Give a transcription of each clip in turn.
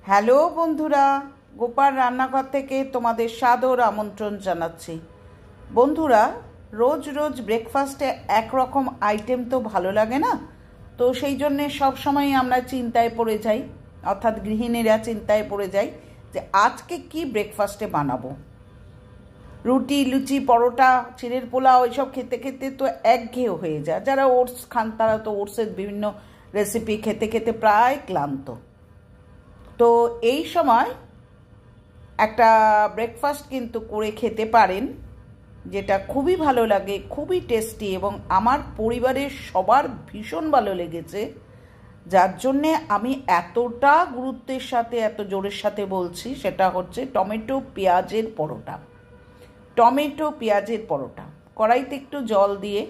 Hello বন্ধুরা, গোপাল রান্নাঘর থেকে তোমাদের সাদর আমন্ত্রণ জানাচ্ছি। বন্ধুরা, রোজ রোজ ব্রেকফাস্টে একরকম আইটেম তো ভালো লাগে না, তো সেই জন্যে সবসময় আমরা চিন্তায় পড়ে যাই, অর্থাৎ গৃহিণীরা চিন্তায় পড়ে যাই যে আজকে কি ব্রেকফাস্টে বানাবো। রুটি, লুচি, পরোটা, চিড়ের পোলাও এইসব খেতে খেতে তো একঘেয়ে হয়ে যায়। যারা ওটস খান তারা তো ওটসের বিভিন্ন রেসিপি খেতে খেতে প্রায় ক্লান্ত। তো এই সময় একটা ব্রেকফাস্ট কিন্তু করে খেতে পারেন, যেটা খুবই ভালো লাগে, খুবই টেস্টি, এবং আমার পরিবারের সবার ভীষণ ভালো লেগেছে, যার জন্যে আমি এতটা গুরুত্বের সাথে এত জোরের সাথে বলছি। সেটা হচ্ছে টমেটো পেঁয়াজের পরোটা। টমেটো পেঁয়াজের পরোটা কড়াইতে একটু জল দিয়ে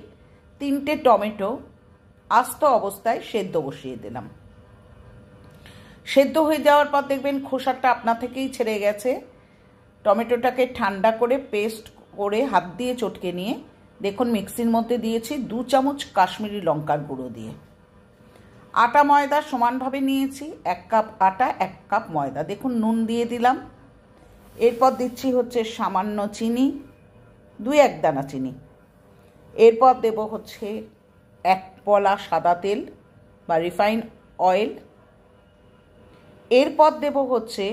3টে টমেটো আস্ত অবস্থায় সেদ্ধ বসিয়ে দিলাম। সেদ্ধ হয়ে যাওয়ার পর দেখবেন খোসাটা আপনা থেকেই ছেড়ে গেছে। টমেটোটাকে ঠান্ডা করে পেস্ট করে হাত দিয়ে চটকে নিয়ে দেখুন মিক্সির মধ্যে দিয়েছি 2 চামচ কাশ্মীরি লঙ্কার গুঁড়ো দিয়ে। আটা ময়দা সমানভাবে নিয়েছি, 1 কাপ আটা 1 কাপ ময়দা। দেখুন নুন দিয়ে দিলাম। এরপর দিচ্ছি হচ্ছে সামান্য চিনি, 2-1 দানা চিনি। এরপর দেব হচ্ছে 1 পলা সাদা তেল বা রিফাইন অয়েল। এরপর দেব হচ্ছে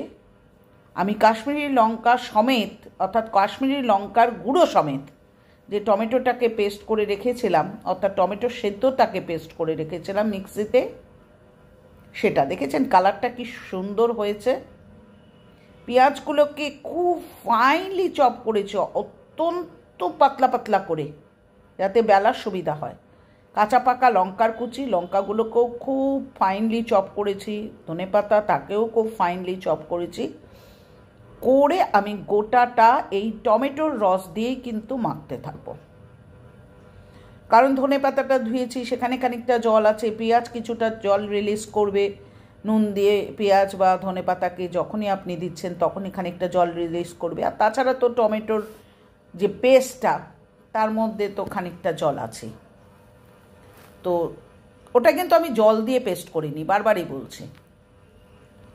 আমি কাশ্মীরি লঙ্কা সমেত, অর্থাৎ কাশ্মীরি লঙ্কার গুঁড়ো সমেত যে টমেটোটাকে পেস্ট করে রেখেছিলাম, অর্থাৎ টমেটো সেদ্ধটাকে পেস্ট করে রেখেছিলাম মিক্সিতে, সেটা দেখেছেন কালারটা কি সুন্দর হয়েছে। পেঁয়াজগুলোকে খুব ফাইনলি চপ করেছি, অত্যন্ত পাতলা পাতলা করে, যাতে বেলার সুবিধা হয়। কাঁচা পাকা লঙ্কার কুচি, লঙ্কাগুলোকেও খুব ফাইনলি চপ করেছি। ধনেপাতা তাকেও খুব ফাইনলি চপ করেছি। করে আমি গোটাটা এই টমেটোর রস দিয়েই কিন্তু মাখতে থাকবো। কারণ ধনেপাতাটা ধুয়েছি, সেখানে খানিকটা জল আছে, পেঁয়াজ কিছুটা জল রিলিজ করবে। নুন দিয়ে পেঁয়াজ বা ধনেপাতাকে যখনই আপনি দিচ্ছেন তখনই খানিকটা জল রিলিজ করবে। আর তাছাড়া তো টমেটোর যে পেস্টটা তার মধ্যে তো খানিকটা জল আছে। তো ওটা কিন্তু আমি জল দিয়ে পেস্ট করিনি, বারবারই বলছি।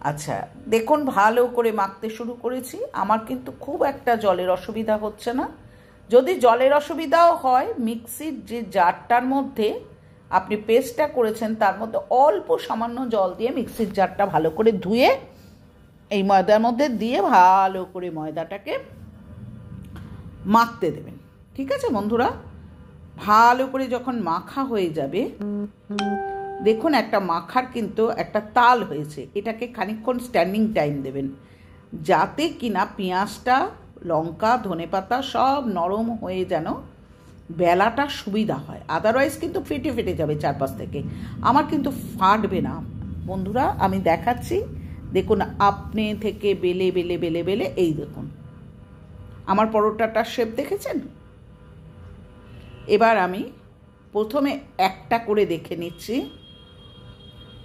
আচ্ছা, দেখুন ভালো করে মাখতে শুরু করেছি। আমার কিন্তু খুব একটা জলের অসুবিধা হচ্ছে না। যদি জলের অসুবিধাও হয়, মিক্সির যে জারটার মধ্যে আপনি পেস্টটা করেছেন তার মধ্যে অল্প সামান্য জল দিয়ে মিক্সির জারটা ভালো করে ধুয়ে এই ময়দার মধ্যে দিয়ে ভালো করে ময়দাটাকে মাখতে দেবেন। ঠিক আছে বন্ধুরা, ভালো করে যখন মাখা হয়ে যাবে, দেখুন একটা মাখার কিন্তু একটা তাল হয়েছে। এটাকে খানিকক্ষণ স্ট্যান্ডিং টাইম দেবেন, যাতে কিনা পেঁয়াজটা, লঙ্কা, ধনেপাতা সব নরম হয়ে যেন বেলাটা সুবিধা হয়। আদারওয়াইজ কিন্তু ফেটে ফেটে যাবে চারপাশ থেকে। আমার কিন্তু ফাটবে না বন্ধুরা, আমি দেখাচ্ছি। দেখুন আপনি থেকে বেলে বেলে বেলে বেলে এই দেখুন আমার পরোটাটার শেপ দেখেছেন। এবার আমি প্রথমে একটা করে দেখে নিচ্ছি,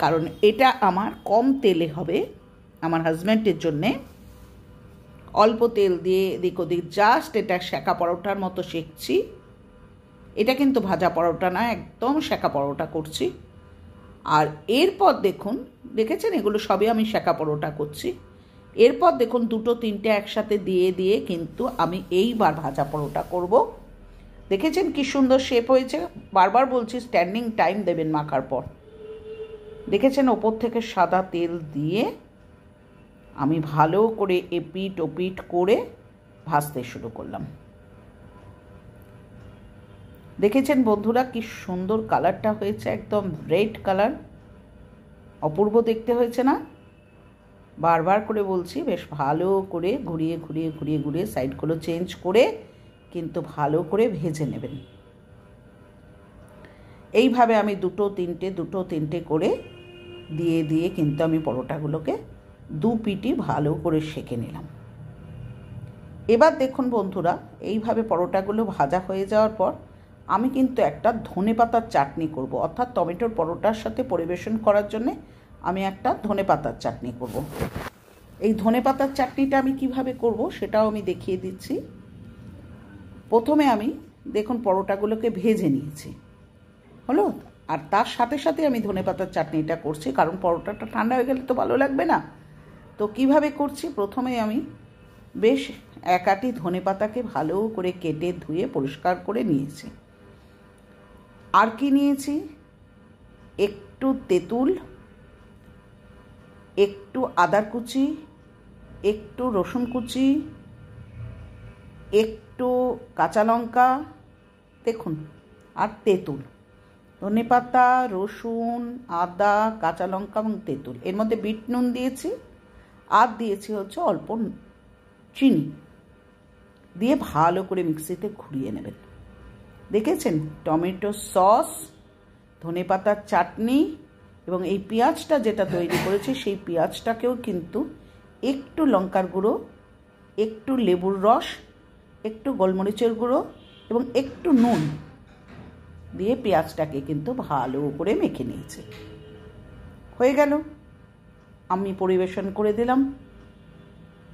কারণ এটা আমার কম তেলে হবে। আমার হাজব্যান্ডের জন্যে অল্প তেল দিয়ে এদিক ওদিক জাস্ট এটা সেঁকা পরোটার মতো সেঁকছি। এটা কিন্তু ভাজা পরোটা না, একদম সেঁকা পরোটা করছি। আর এরপর দেখুন, দেখেছেন এগুলো সবই আমি সেঁকা পরোটা করছি। এরপর দেখুন 2-3টে একসাথে দিয়ে দিয়ে কিন্তু আমি এইবার ভাজা পরোটা করব। দেখেছেন কি সুন্দর শেপ হয়েছে। বারবার বলছি স্ট্যান্ডিং টাইম দেবেন মাখার পর। দেখেছেন ওপর থেকে সাদা তেল দিয়ে আমি ভালো করে এপিট ওপিট করে ভাজতে শুরু করলাম। দেখেছেন বন্ধুরা কি সুন্দর কালারটা হয়েছে, একদম রেড কালার, অপূর্ব দেখতে হয়েছে না? বারবার করে বলছি বেশ ভালো করে ঘুরিয়ে ঘুরিয়ে ঘুরিয়ে ঘুরিয়ে সাইডগুলো চেঞ্জ করে কিন্তু ভালো করে ভেজে নেবেন। এইভাবে আমি 2-3টে করে দিয়ে দিয়ে কিন্তু আমি পরোটাগুলোকে 2 পিঠই ভালো করে সেঁকে নিলাম। এবার দেখুন বন্ধুরা, এইভাবে পরোটাগুলো ভাজা হয়ে যাওয়ার পর আমি কিন্তু একটা ধনেপাতার চাটনি করব, অর্থাৎ টমেটোর পরোটার সাথে পরিবেশন করার জন্যে আমি একটা ধনেপাতার চাটনি করব। এই ধনেপাতার চাটনিটা আমি কিভাবে করব সেটাও আমি দেখিয়ে দিচ্ছি। প্রথমে আমি দেখুন পরোটাগুলোকে ভেজে নিয়েছি, হলো। আর তার সাথে সাথে আমি ধনেপাতার চাটনিটা করছি, কারণ পরোটাটা ঠান্ডা হয়ে গেলে তো ভালো লাগবে না। তো কিভাবে করছি, প্রথমে আমি বেশ এক আঁটি ধনেপাতাকে ভালো করে কেটে ধুয়ে পরিষ্কার করে নিয়েছি। আর কি নিয়েছি, একটু তেঁতুল, একটু আদার কুচি, একটু রসুন কুচি, একটু কাঁচা লঙ্কা, দেখুন, আর তেঁতুল। ধনেপাতা, রসুন, আদা, কাঁচা লঙ্কা এবং তেঁতুল, এর মধ্যে বিট নুন দিয়েছি, আর দিয়েছি হচ্ছে অল্প চিনি দিয়ে ভালো করে মিক্সিতে ঘুরিয়ে নেবেন। দেখেছেন, টমেটো সস, ধনেপাতার চাটনি এবং এই পেঁয়াজটা যেটা তৈরি করেছি সেই পেঁয়াজটাকেও কিন্তু একটু লঙ্কার গুঁড়ো, একটু লেবুর রস, একটু গোলমরিচের গুঁড়ো এবং একটু নুন দিয়ে পেঁয়াজটাকে কিন্তু ভালো করে মেখে নিয়েছি। হয়ে গেল, আমি পরিবেশন করে দিলাম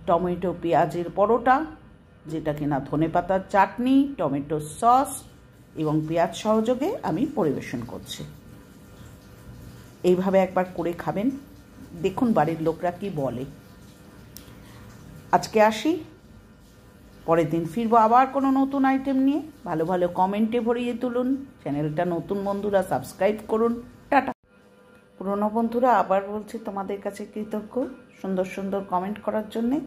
টমেটো পেঁয়াজের পরোটা, যেটা কিনা ধনেপাতার চাটনি, টমেটো সস এবং পেঁয়াজ সহযোগে আমি পরিবেশন করছি। এইভাবে একবার করে খাবেন, দেখুন বাড়ির লোকরা কি বলে। আজকে আসি, পরের দিন ফিরবো আবার কোনো নতুন আইটেম নিয়ে। ভালো ভালো কমেন্টে ভরিয়ে তুলুন, চ্যানেলটা নতুন বন্ধুরা সাবস্ক্রাইব করুন। টাটা। পুরনো বন্ধুরা আবার বলছি, তোমাদের কাছে কৃতজ্ঞ সুন্দর সুন্দর কমেন্ট করার জন্যে।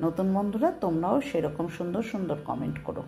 নতুন বন্ধুরা তোমরাও সেরকম সুন্দর সুন্দর কমেন্ট করো।